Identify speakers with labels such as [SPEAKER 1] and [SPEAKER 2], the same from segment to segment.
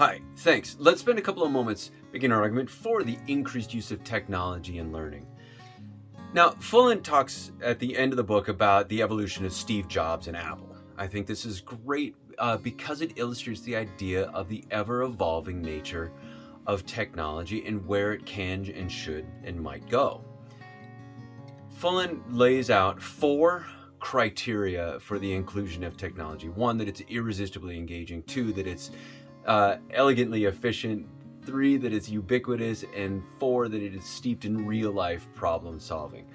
[SPEAKER 1] Hi, thanks. Let's spend a couple of moments making an argument for the increased use of technology in learning. Now, Fullen talks at the end of the book about the evolution of Steve Jobs and Apple. I think this is great because it illustrates the idea of the ever evolving nature of technology and where it can and should and might go. Fullen lays out four criteria for the inclusion of technology. One, that it's irresistibly engaging. Two, that it's elegantly efficient. Three, that it's ubiquitous. And four, that it is steeped in real life problem solving.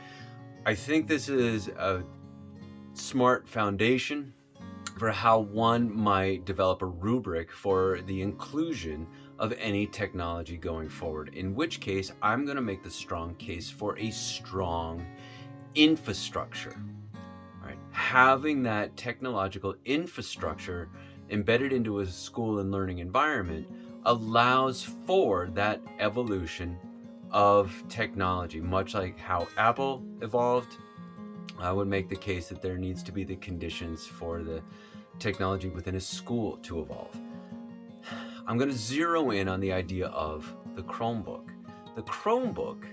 [SPEAKER 1] I think this is a smart foundation for how one might develop a rubric for the inclusion of any technology going forward, in which case I'm going to make the strong case for a strong infrastructure. Right? Having that technological infrastructure embedded into a school and learning environment allows for that evolution of technology, much like how Apple evolved. I would make the case that there needs to be the conditions for the technology within a school to evolve. I'm going to zero in on the idea of the Chromebook. The Chromebook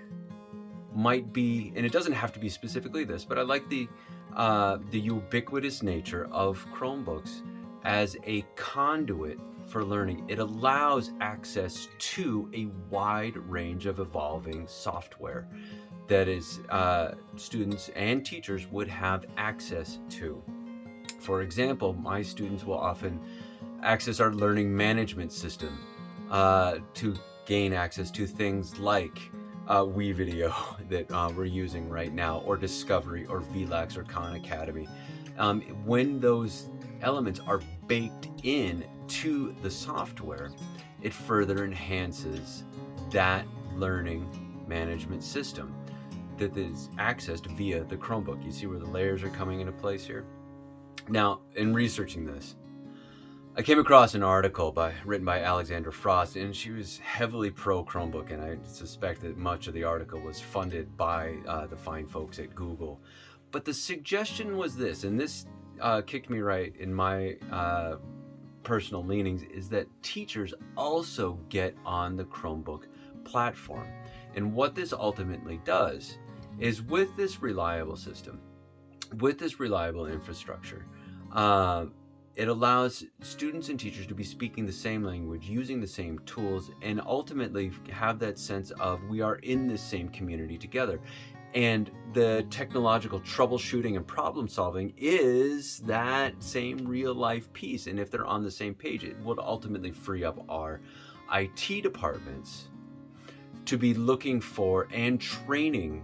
[SPEAKER 1] might be, and it doesn't have to be specifically this, but I like the ubiquitous nature of Chromebooks as a conduit for learning. It allows access to a wide range of evolving software that is students and teachers would have access to. For example, my students will often access our learning management system to gain access to things like WeVideo that we're using right now, or Discovery, or VLAX, or Khan Academy. When those elements are baked in to the software, it further enhances that learning management system that is accessed via the Chromebook. You see where the layers are coming into place here? Now, in researching this, I came across an article written by Alexandra Frost, and she was heavily pro Chromebook, and I suspect that much of the article was funded by the fine folks at Google. But the suggestion was this, and this kicked me right in my personal leanings, is that teachers also get on the Chromebook platform. And what this ultimately does is, with this reliable system, with this reliable infrastructure, it allows students and teachers to be speaking the same language, using the same tools, and ultimately have that sense of we are in this same community together. And the technological troubleshooting and problem solving is that same real life piece. And if they're on the same page, it would ultimately free up our IT departments to be looking for and training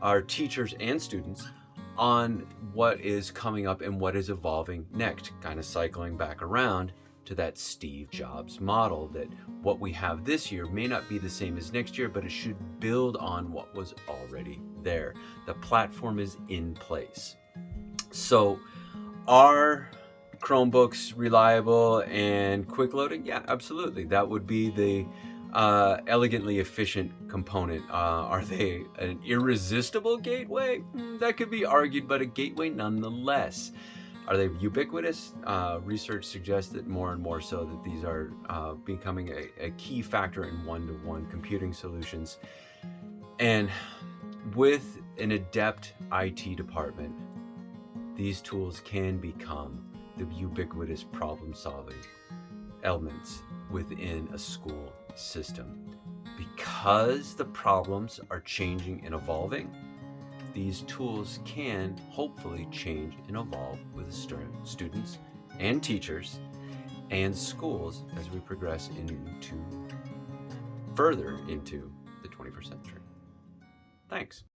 [SPEAKER 1] our teachers and students on what is coming up and what is evolving next, kind of cycling back around to that Steve Jobs model, that what we have this year may not be the same as next year, but it should build on what was already there. The platform is in place. So are Chromebooks reliable and quick loading? Yeah, absolutely. That would be the elegantly efficient component. Are they an irresistible gateway? That could be argued, but a gateway nonetheless. Are they ubiquitous? Research suggests that more and more so, that these are becoming a key factor in one-to-one computing solutions. And with an adept IT department, these tools can become the ubiquitous problem-solving elements within a school system. Because the problems are changing and evolving, these tools can hopefully change and evolve with students and teachers and schools as we progress further into the 21st century. Thanks.